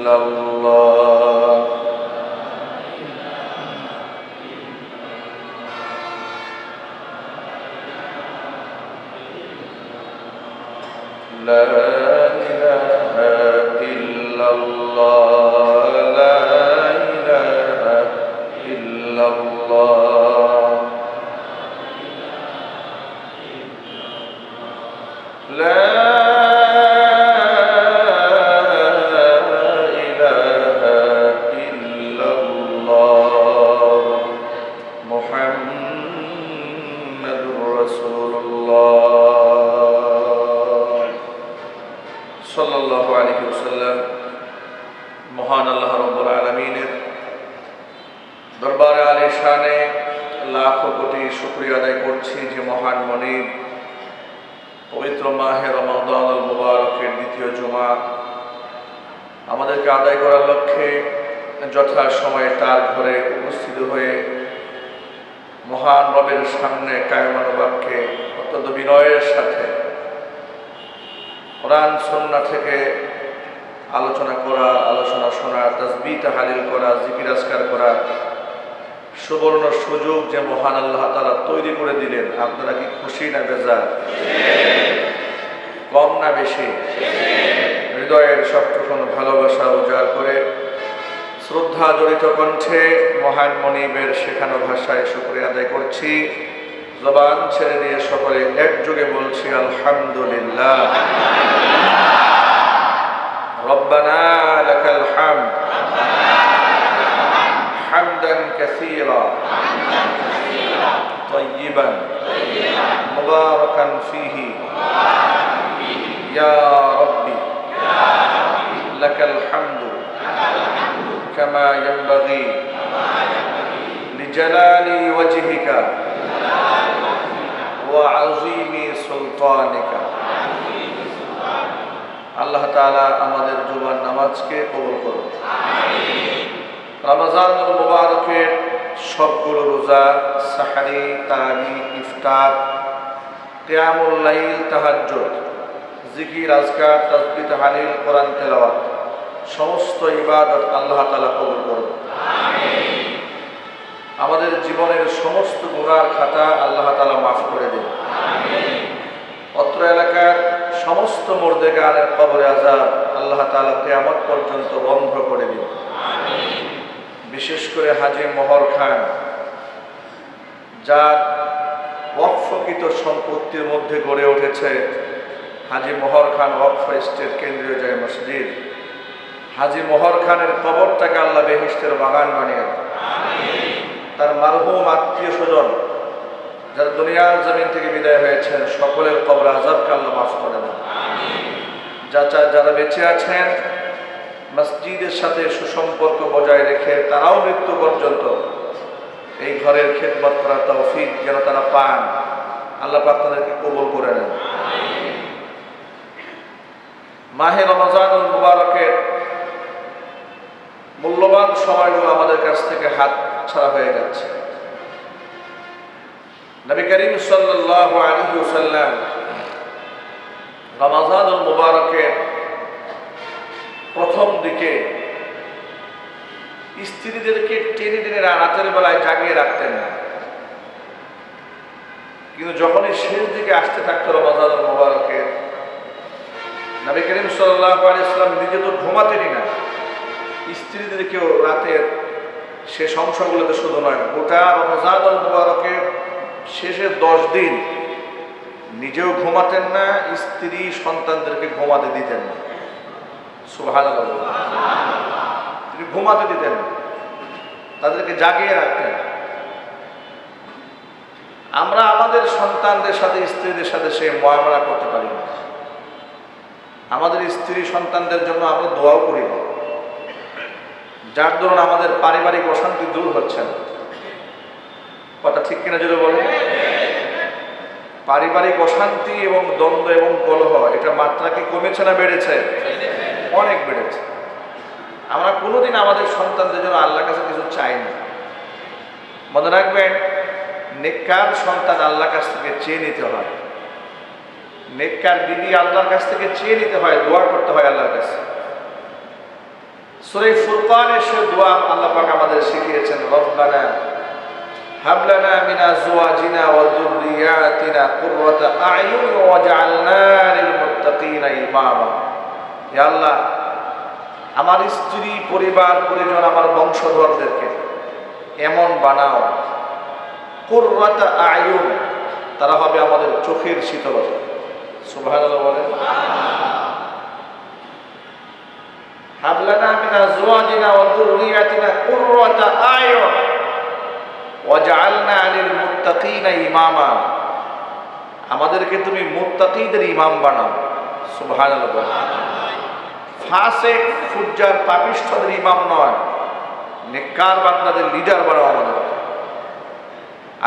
ইল্লাল্লাহ লা ইলাহা ইল্লাল্লাহ লা ইলাহা ইল্লাল্লাহ লা সাল্লাল্লাহু আলাইহি ওয়াসাল্লাম। মহান আল্লাহ রাব্বুল আলামিনের দরবারে আলিশানে লাখো কোটি শুকরিয়া আদায় করছি যে মহান মনিব পবিত্র মাহে রমাদানুল মুবারকের দ্বিতীয় জুমা আমাদেরকে আদায় করার লক্ষ্যে যথা সময়ে তার ঘরে উপস্থিত হয়ে মহান রবের সামনে কায়মানুবাক্যে অত্যন্ত বিনয়ের সাথে কোরআন সুন্নাহ থেকে আলোচনা করা, আলোচনা শোনা, তাসবিহ তাহলিল করা, জিকির আজকার করা সুবর্ণ সুযোগ যে মহান আল্লাহ তাআলা তৈরি করে দিলেন, আপনারা কি খুশি না বেজার? কম না বেশি? হৃদয়ের সবটুকু ভালোবাসা উজাড় করে শ্রদ্ধা জড়িত কণ্ঠে মহান মনিবের শেখানো ভাষায় শুকরিয়া আদায় করছি। জবান ছেড়ে দিয়ে সকলে একযোগে বলছি আলহামদুলিল্লাহ। রব্বানা লাকাল হামদ হামদান কাসীরা তাইয়িবান মুবারাকান ফীহি ইয়া রাব্বি লাকাল হামদু কামা ইয়ানবাগি লিজালালি ওয়াজহিকা ওয়া আযীমি সুলতানিকা। আল্লাহ তাআলা আমাদের জুমার নামাজকে কবুল করুন। রমজানুল মুবারকের সবগুলো রোজা, সাহরি, তারাবি, ইফতার, কিয়ামুল লাইল, তাহাজ্জুদ, জিকির, আজকার, তাসবিহ তাহলিল, কোরআন তেলাওয়াত সমস্ত ইবাদত আল্লাহ তাআলা কবুল করুন। আমাদের জীবনের সমস্ত গুনার খাতা আল্লাহ তাআলা মাফ করে দিন। অত্র এলাকার সমস্ত মুর্দেগানের কবরে আযাব আল্লাহ তাআলা কিয়ামত পর্যন্ত বন্ধ করে দিন। বিশেষ করে হাজী মোহর খান, যার ওয়াকফকৃত সম্পত্তির মধ্যে গড়ে উঠেছে হাজী মোহর খান ওয়াকফ এস্টেট কেন্দ্রীয় জামে মসজিদ, হাজী মোহর খানের কবরটাকে আল্লাহ বেহেশতের বাগান বানিয়ে দেন। তার মারহুম আত্মীয় স্বজন যারা দুনিয়ার জমিন থেকে বিদায় হয়েছেন সকলের কবর আযাবকে আল্লাহ মাফ করে দেন। যারা বেঁচে আছেন মসজিদের সাথে সুসম্পর্ক বজায় রেখে তারাও মৃত্যু পর্যন্ত এই ঘরের খেদমত করার তৌফিক যেন তারা পান, আল্লাহ পাক তাদেরকে কবুল করে নেন। মাহে রমজানুল মুবারকের মূল্যবান সময়গুলো আমাদের কাছ থেকে হাত ছাড়া হয়ে যাচ্ছে। নবী করিম সাল্লাল্লাহু আলাইহি ওয়াসাল্লাম রমজানুল মুবারকের প্রথম দিকে স্ত্রীদেরকে টেনে টেনে রাতের বেলায় জাগিয়ে রাখতেন না, কিন্তু যখনই শেষ দিকে আসতে থাকতো রমজানুল মুবারকের, নবী করিম সাল্লাল্লাহু আলাইহি ওয়াসাল্লাম নিজে তো ঘুমাতেনই না, স্ত্রীদেরকেও রাতের শেষ অংশগুলোতে শুধু নয়, গোটা রমজানুল মুবারকের শেষের 10 দিন নিজেও ঘুমাতেন না, স্ত্রী সন্তানদেরকে ঘুমাতে দিতেন না। সুবহানাল্লাহ। তিনি ঘুমাতে দিতেন না, তাদেরকে জাগিয়ে রাখতেন। আমরা আমাদের সন্তানদের সাথে, স্ত্রীদের সাথে সে মুআমালা করতে পারি না। আমাদের স্ত্রী সন্তানদের জন্য আমরা দোয়াও করি না, যার দরুন আমাদের পারিবারিক অশান্তি দূর হচ্ছে না। কথা ঠিক কিনা যদি বলেন? পারিবারিক অশান্তি এবং দ্বন্দ্ব এবং কলহ, এটা মাত্রা কি কমেছে না বেড়েছে? অনেক বেড়েছে। আমরা কোনোদিন আমাদের সন্তানদের জন্য আল্লাহর কাছে কিছু চাই না। মনে রাখবেন, নেককার সন্তান আল্লাহর কাছ থেকে চেয়ে নিতে হয়, নেককার বিবি আল্লাহর কাছ থেকে চেয়ে নিতে হয়, দোয়া করতে হয় আল্লাহর কাছে। সূরা ফুরকানের সে দোয়া আল্লাহ পাক আমাদের শিখিয়েছেন, রব্বানা হাব লানা মিন আজওয়াজিনা ওয়া যুররিয়াতিনা কুররাতা আ'য়ুন ওয়াজআলনা লিল মুত্তাকিনা ইমামা। হে আল্লাহ, আমার স্ত্রী, পরিবার, পরিজন, আমার বংশধরদেরকে এমন বানাও, কুররাতা আ'য়ুন, তারা হবে আমাদের চোখের শীতলতা। সুবহানাল্লাহ বলেন। হাব লানা মিন আজওয়াজিনা ওয়া যুররিয়াতিনা কুররাতা আ'য়ুন ওয়াজআলনা লিল মুত্তাকিনা ইমামা, আমাদেরকে তুমি মুত্তাকিদের ইমাম বানাও। সুবহানাল্লাহ বলেন। ফাসিক, ফুজ্জার, পাপিষ্ঠদের ইমাম নয়, নেককার বান্দাদের লিডার বানাও আমাদের।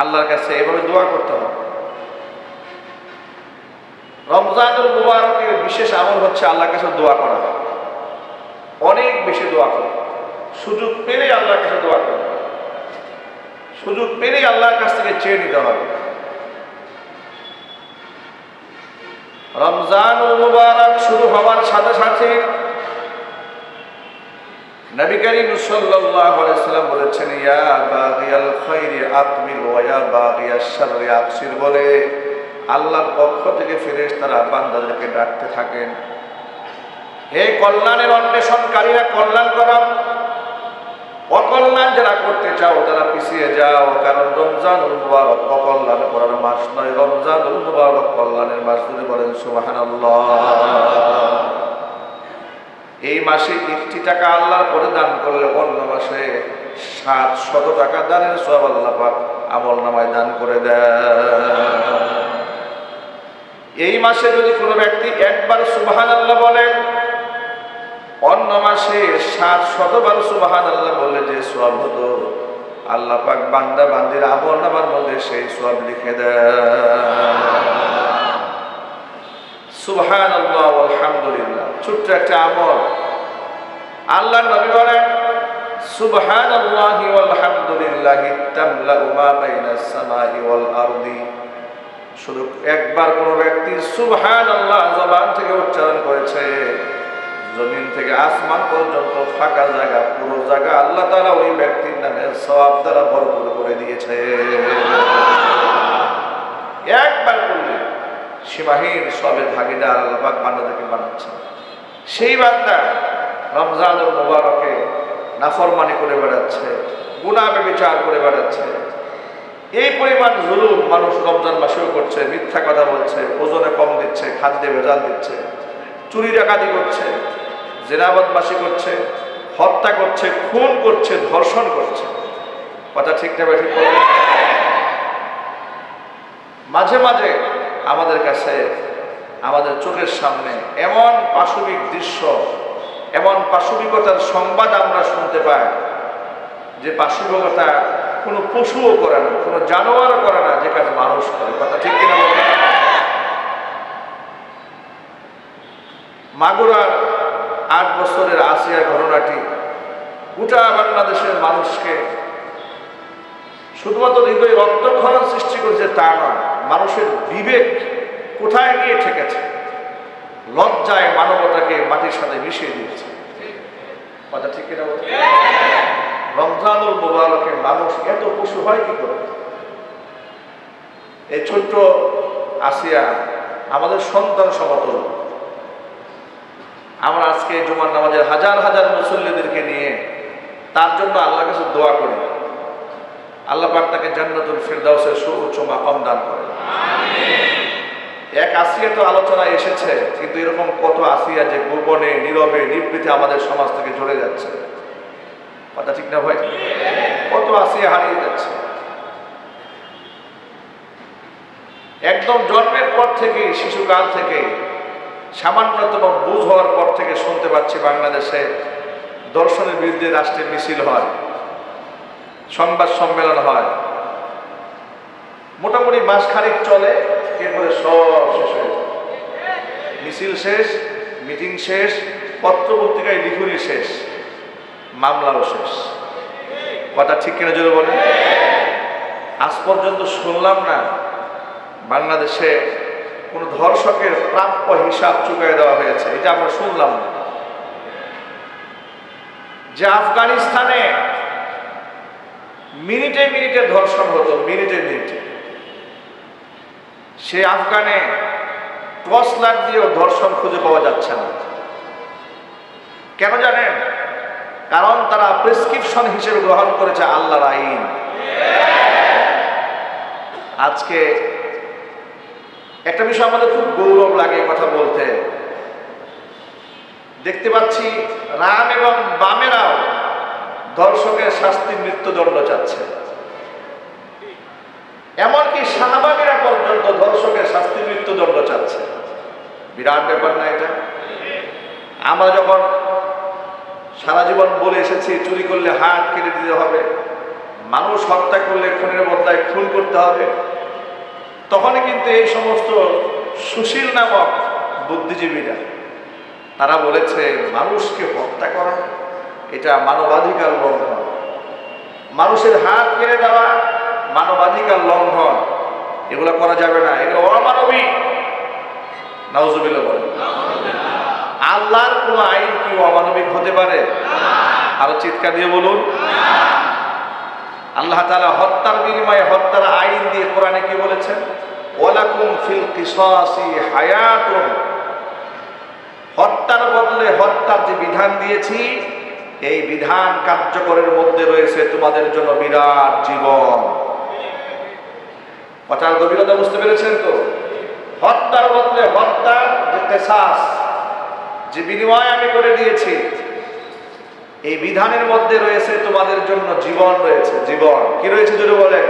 আল্লাহর কাছে এভাবে দোয়া করতে হবে। রমজানুল মুবারকের বিশেষ আমল হচ্ছে আল্লাহর কাছে দোয়া করা, অনেক বেশি দোয়া করা। সুযোগ পেলেই আল্লাহর কাছে দোয়া করা, সুযোগ পেলেই আল্লাহর কাছ থেকে চেয়ে নিতে হবে। রমজানুল মুবারক শুরু হওয়ার সাথে সাথে নবী করিম সাল্লাল্লাহু আলাইহি সাল্লাম বলেছেন, ইয়া বাগিয়াল খায়রি আকবিল ওয়া ইয়া বাগিয়াশ শাররি আকসির, বলে আল্লাহর পক্ষ থেকে ফেরেশতারা বান্দাদেরকে ডাকতে থাকেন, হে কল্যাণের অন্বেষণকারীরা, কল্যাণ করো, অকল্যাণ যারা করতে চাও তারা পিছিয়ে যাও, কারণ রমজানুল মুবারক অকল্যাণ করার মাস নয়, রমজানুল মুবারক কল্যাণের মাস। যদি বলেন সুবহানাল্লাহ। এই মাসে 1টি টাকা আল্লাহর পরে দান করলে অন্য মাসে 700 টাকা দানের সওয়াব আল্লাহ পাক আমলনামায় দান করে দেয়। এই মাসে যদি কোনো ব্যক্তি একবার সুবহানাল্লাহ বলেন, অন্য মাসে 700 বার সুবহানাল্লাহ বললে যে সওয়াব হতো, আল্লাহ পাক বান্দা বান্দির আমলনামার মধ্যে সেই সওয়াব লিখে দেয়। সুবহানাল্লাহ আলহামদুলিল্লাহ, ছোট্ট একটা আমল। আল্লাহর নবী বলেন, সুবহানাল্লাহি ওয়াল হামদুলিল্লাহি তামলাউ মা বাইনাস সামাই ওয়াল আরদি। শুধু একবার কোনো ব্যক্তি সুবহানাল্লাহ জবান থেকে উচ্চারণ করেছে, জমিন থেকে আসমান পর্যন্ত ফাঁকা জায়গা, পুরো জায়গা আল্লাহ তাআলা ওই ব্যক্তির নামে সওয়াব দ্বারা ভরপুর করে দিয়েছে। একবার করলে সীমাহীন সবের ভাগীদার আল্লাহ পাক বান্দাদেরকে বানাচ্ছেন। সেই বান্দা রমজানুল মুবারকে নাফরমানি করে বেড়াচ্ছে, গুনাহ ব্যভিচার করে বেড়াচ্ছে, এই পরিমাণ জুলুম মানুষ রমজান মাসেও করছে, মিথ্যা কথা বলছে, ওজনে কম দিচ্ছে, খাদ্যে ভেজাল দিচ্ছে, চুরি ডাকাতি করছে, জিনা বদমাশি করছে, হত্যা করছে, খুন করছে, ধর্ষণ করছে। কথা ঠিক না ঠিক? মাঝে মাঝে আমাদের কাছে, আমাদের চোখের সামনে এমন পাশবিক দৃশ্য, এমন পাশবিকতার সংবাদ আমরা শুনতে পাই যে পাশবিকতা কোনো পশুও করে না, কোনো জানোয়ারও করে না, যে কাজ মানুষ করে। কথা ঠিক কিনা বলেন? মাগুরার 8 বছরের আসিয়ার ঘটনাটি গোটা বাংলাদেশের মানুষকে শুধুমাত্র হৃদয় রক্তক্ষরণ সৃষ্টি করেছে তা নয়, মানুষের বিবেক কোথায় গিয়ে ঠেকেছে, লজ্জায় মানবতাকে মাটির সাথে মিশিয়ে দিয়েছে। কথা ঠিক কিনা বলেন? রমজানুল মুবারকে মানুষ এত পশু হয় কি করে? এই ছোট্ট আসিয়া আমাদের সন্তান সমতুল্য। আমরা আজকে জুমার নামাজের হাজার হাজার মুসল্লিদেরকে নিয়ে তার জন্য আল্লাহর কাছে দোয়া করি, আল্লাহ পাক তাকে জান্নাতুল ফিরদাউসের সুউচ্চ মাকাম দান করেন। এক আসিয়া তো আলোচনায় এসেছে, কিন্তু এরকম কত আসিয়া যে গোপনে, নীরবে, নিভৃতে আমাদের সমাজ থেকে চলে যাচ্ছে। কথা ঠিক না ভাই? কত আসিয়া হারিয়ে যাচ্ছে। একদম জন্মের পর থেকে, শিশুকাল থেকে, সামান্যতম বুঝ হওয়ার পর থেকে শুনতে পাচ্ছি বাংলাদেশে দর্শনের বিরুদ্ধে রাষ্ট্রের মিছিল হয়, সংবাদ সম্মেলন হয়, মোটামুটি মাস খানিক চলে, এরপরে সব শেষ হয়ে যায়। মিছিল শেষ, মিটিং শেষ, পত্র পত্রিকায় লিখুনি শেষ, মামলাও শেষ। কথা ঠিক কিনা জোরে বলেন? আজ পর্যন্ত শুনলাম না বাংলাদেশে কোন ধর্ষকের প্রাপ্য হিসাব চুকাই দেওয়া হয়েছে, এটা আমরা শুনলাম না। যে আফগানিস্তানে মিনিটে মিনিটে ধর্ষণ হতো, মিনিটে মিনিটে, সে আফগানে টর্চ লাইট দিয়েও ধর্ষণ খুঁজে পাওয়া যাচ্ছে না। কেন জানেন? কারণ তারা প্রেসক্রিপশন হিসেবে গ্রহণ করেছে আল্লাহর আইন। আজকে একটা বিষয় আমাদের খুব গৌরব লাগে কথা বলতে, দেখতে পাচ্ছি রাম এবং বামেরাও ধর্ষকের শাস্তি মৃত্যুদণ্ড চাচ্ছে। এমনকি শাহবাগীরা পর্যন্ত ধর্ষকের শাস্তি মৃত্যুদণ্ড চাচ্ছে। বিরাট ব্যাপার না এটা? আমরা যখন সারা জীবন বলে এসেছি চুরি করলে হাত কেটে দিতে হবে, মানুষ হত্যা করলে খুনের বদলায় খুন করতে হবে, তখনই কিন্তু এই সমস্ত সুশীল নামক বুদ্ধিজীবীরা তারা বলেছে মানুষকে হত্যা করা এটা মানবাধিকার লঙ্ঘন, মানুষের হাত কেড়ে দেওয়া মানবাধিকার লঙ্ঘন, এগুলো করা যাবে না, এগুলো অমানবিক। নাউজুবিল্লাহ বলেন। আল্লাহর কোন আইন কি অমানবিক হতে পারে? আরো চিৎকার দিয়ে বলুন। আল্লাহ তাআলা হত্যার বিনিময়ে হত্যার আইন দিয়ে কোরআনে কি বলেছেন? ওয়ালাকুম ফিল কিসাসি হায়াতুন, হত্যার বদলে হত্যার যে বিধান দিয়েছি এই বিধান কার্যকরের মধ্যে রয়েছে তোমাদের জন্য বিরাট জীবন। কথার গভীরতা বুঝতে পেরেছেন তো? হত্যার বদলে হত্যার যে কিসাস, যে বিনিময় আমি করে দিয়েছি, এই বিধানের মধ্যে রয়েছে তোমাদের জন্য জীবন রয়েছে। জীবন কি রয়েছে যদি বলেন?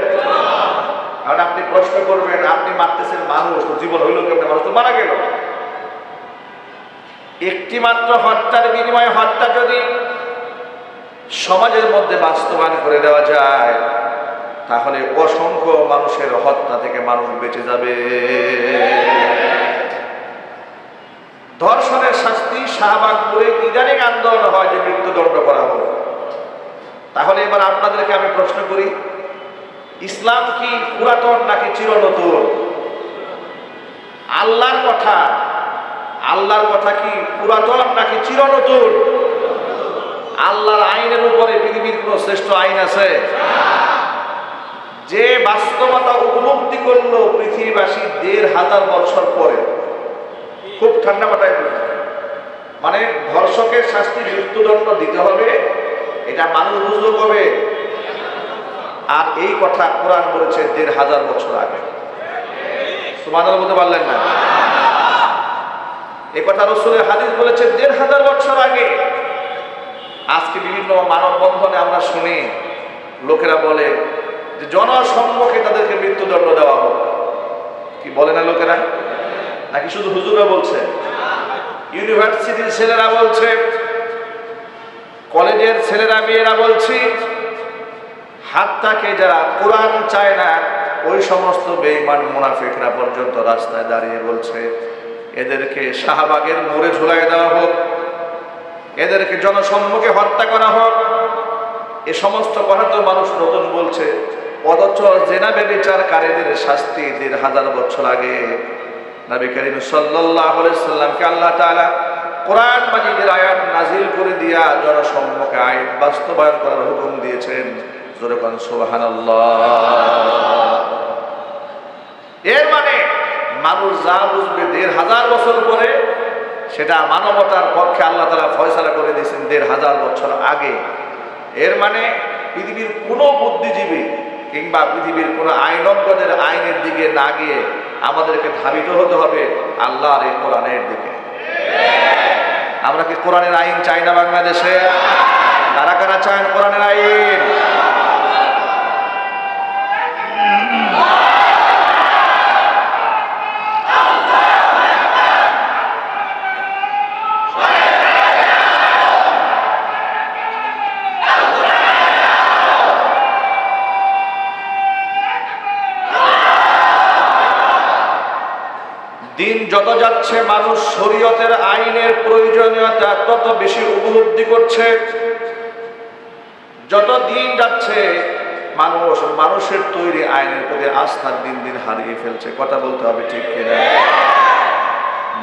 কারণ আপনি প্রশ্ন করবেন, আপনি মারতেছেন মানুষ, জীবন হইল কেমন? মানুষ তো মারা গেল। একটি মাত্র হত্যার বিনিময়ে হত্যা যদি সমাজের মধ্যে বাস্তবায়ন করে দেওয়া যায় তাহলে অসংখ্য মানুষের হত্যা থেকে মানুষ বেঁচে যাবে। ধর্ষণের শাস্তি শাহবাগপুরে ইদানিং আন্দোলন হয় যে মৃত্যুদণ্ড করা হবে। তাহলে এবার আপনাদেরকে আমি প্রশ্ন করি, ইসলাম কি পুরাতন নাকি চিরনতুন? আল্লাহর কথা কি পুরাতন নাকি চিরনতুন? আল্লাহর আইনের উপরে পৃথিবীর কোন শ্রেষ্ঠ আইন আছে? যে বাস্তবতা উপলব্ধি করলো পৃথিবীবাসী ১৫০০ বছর পরে, খুব ঠান্ডা মাথায় মানে ধর্ষকের শাস্তি মৃত্যুদণ্ড দিতে হবে, এটা মানুষ বুঝলো কবে? আর এই কথা কোরআন বলেছে ১৫০০ বছর আগে। সুবহানাল্লাহ বলতে পারলেন না? এই কথা রাসূলের হাদিস বলেছে ১৫০০ বছর আগে। আজকে বিভিন্ন মানববন্ধনে আমরা শুনি লোকেরা বলে যে জনসম্মুখে তাদেরকে মৃত্যুদণ্ড দেওয়া হোক। কি বলে না লোকেরা? নাকি শুধু হুজুরা বলছে? ইউনিভার্সিটির ছেলেরা বলছে, কলেজের ছেলেরা মেয়েরা বলছি, হাত্তাকে যারা কোরআন চায় না ওই সমস্ত বেঈমান মুনাফিকরা পর্যন্ত রাস্তায় দাঁড়িয়ে বলছে এদেরকে শাহবাগের মোড়ে ঝুলাই দেওয়া হোক, এদেরকে জনসম্মুখে হত্যা করা হোক। এ সমস্ত কথা তো মানুষ নতুন বলছে, অথচ জেনা ব্যভিচারকারীদের শাস্তি ১৫০০ বছর আগে নবী করিম সাল্লাল্লাহু আলাইহি সাল্লামকে আল্লাহ তাআলা কোরআন মাজিদের আয়াত নাজিল করে দিয়া জনসম্মুখে আইন বাস্তবায়ন করার হুকুম দিয়েছেন। জোরে কোন সুবহানাল্লাহ। এর মানে মানুষ যা বুঝবে ১৫০০ বছর পরে সেটা মানবতার পক্ষে আল্লাহ তাআলা ফয়সালা করে দিয়েছেন ১৫০০ বছর আগে। এর মানে পৃথিবীর কোনো বুদ্ধিজীবী কিংবা পৃথিবীর কোনো আইনজ্ঞদের আইনের দিকে না গিয়ে আমাদেরকে ধাবিত হতে হবে আল্লাহর এই কোরআনের দিকে। আমরা কি কোরআনের আইন চাই না বাংলাদেশে? কারা কারা চান কোরআনের আইন? দিন যত যাচ্ছে মানুষ শরীয়তের আইনের প্রয়োজনীয়তা তত বেশি উপলব্ধি করছে। যত দিন যাচ্ছে মানুষের তৈরি আইনের প্রতি আস্থা দিন দিন হারিয়ে ফেলছে। কথা বলতে হবে ঠিক কিনা?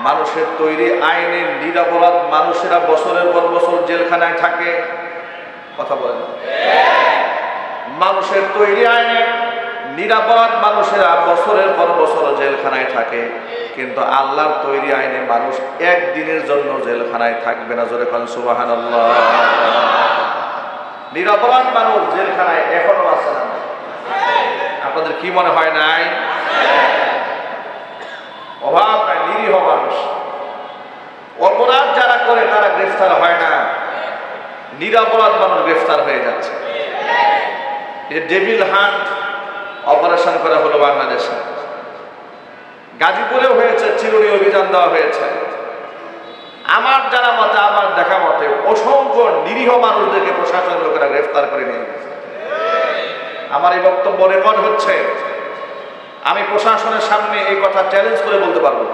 মানুষের তৈরি আইনের নিরপরাধ মানুষেরা বছরের পর বছর জেলখানায় থাকে, কথা বলেন। মানুষের তৈরি আইনে নিরাপদ মানুষেরা বছরের পর বছর জেলখানায় থাকে, কিন্তু আল্লাহর তৈরি আইনে মানুষ একদিনের জন্য জেলখানায় থাকবে না। জোরে কোন সুবহানাল্লাহ। নিরাপরাধ মানুষ জেলখানায় এখনো আছে না? আপনাদের কি মনে হয় নাই? অভাব নাই, নিরীহ মানুষ। অপরাধ যারা করে তারা গ্রেফতার হয় না, নিরাপরাধ মানুষ গ্রেফতার হয়ে যাচ্ছে। এই ডেভিল হান্ট অপারেশন করা হলো বাংলাদেশে, গাজীপুরেও হয়েছে, চিরুনি অভিযান দেওয়া হয়েছে। আমার জানা মতে, আমার দেখা মতে অসংখ্য নিরীহ মানুষদেরকে প্রশাসনের লোকেরা গ্রেফতার করে নিয়ে গেছে। আমার এই বক্তব্য রেকর্ড হচ্ছে, আমি প্রশাসনের সামনে এই কথা চ্যালেঞ্জ করে বলতে পারবো,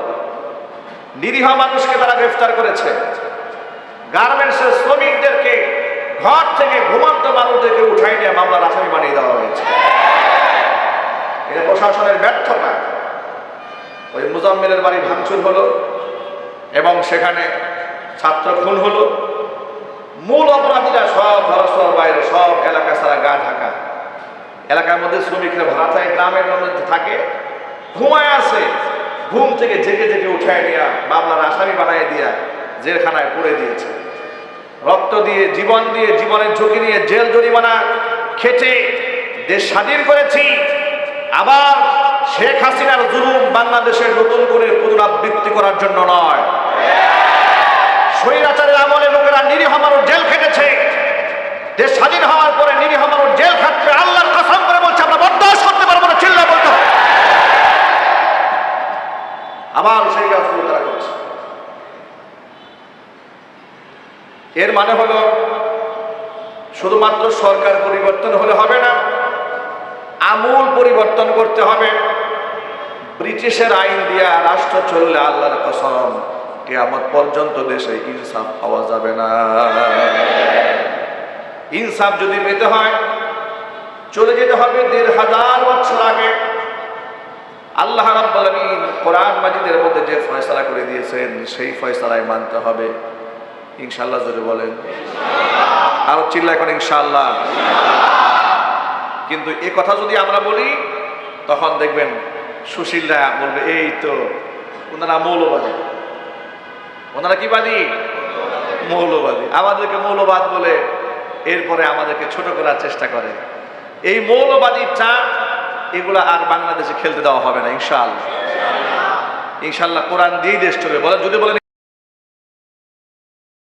নিরীহ মানুষকে তারা গ্রেফতার করেছে। গার্মেন্টসের শ্রমিকদেরকে ঘর থেকে ঘুমন্ত মানুষদেরকে উঠাই নিয়ে মামলার আসামি বানিয়ে দেওয়া হয়েছে। এটা প্রশাসনের ব্যর্থতা। ওই মুজাম্মেলের বাড়ি ভাঙচুর হলো এবং সেখানে ছাত্র খুন হলো। মূল অপরাধীরা সব ধরাছোঁয়ার বাইরে, সব এলাকা ছাড়া গা ঢাকা। এলাকার মধ্যে শ্রমিকরা ভাড়া থাকে, গ্রামের মধ্যে থাকে, ঘুমায় আছে, ঘুম থেকে জেগে জেগে উঠায় নিয়ে মামলার আসামি বানিয়ে দিয়া জেলখানায় পুরে দিয়েছে। রক্ত দিয়ে, জীবনের ঝুঁকি নিয়ে জেল জরিমানা খেটে দেশ স্বাধীন করেছি। আবার শেখ হাসিনার জুলুম বাংলাদেশে নতুন করে পুনরাবৃত্তি করার জন্য নয়। স্বৈরাচারের আমলে লোকেরা নিরীহ মানুষ জেল খেটেছে। দেশ স্বাধীন হওয়ার পরে নিরীহ মানুষ জেল খাটবে, আল্লাহর কসম করে বলছে আমরা বরদাস্ত করতে পারবো না। চিল্লা বলতে হবে। আবার সেই কাজগুলো তারা করছে। এর মানে হলো শুধুমাত্র সরকার পরিবর্তন হলে হবে না, আমূল পরিবর্তন করতে হবে। ব্রিটিশের আইন দিয়া রাষ্ট্র চললে আল্লাহর কসম কিয়ামত পর্যন্ত দেশে ইনসাফ পাওয়া যাবে না। ইনসাফ যদি পেতে হয় চলে যেতে হবে ১৫০০ বছর আগে। আল্লাহ রাব্বুল আলামিন কোরআন মাজিদের মধ্যে যে ফয়সালা করে দিয়েছেন সেই ফয়সালায় মানতে হবে। ইনশাআল্লাহ জোরে বলেন, আরো চিল্লা এখন ইনশাআল্লাহ। কিন্তু এই কথা যদি আমরা বলি তখন দেখবেন সুশীলরা বলবে এই তো ওনারা মৌলবাদী। ওনারা কি বাদী? মৌলবাদী। আমাদেরকে মৌলবাদ বলে এরপরে আমাদেরকে ছোট করার চেষ্টা করে। এই মৌলবাদী চাপ এগুলা আর বাংলাদেশে খেলতে দেওয়া হবে না ইনশাআল্লাহ। ইনশাআল্লাহ কোরআন দিয়েই দেশ চলবে। বলেন, যদি বলেন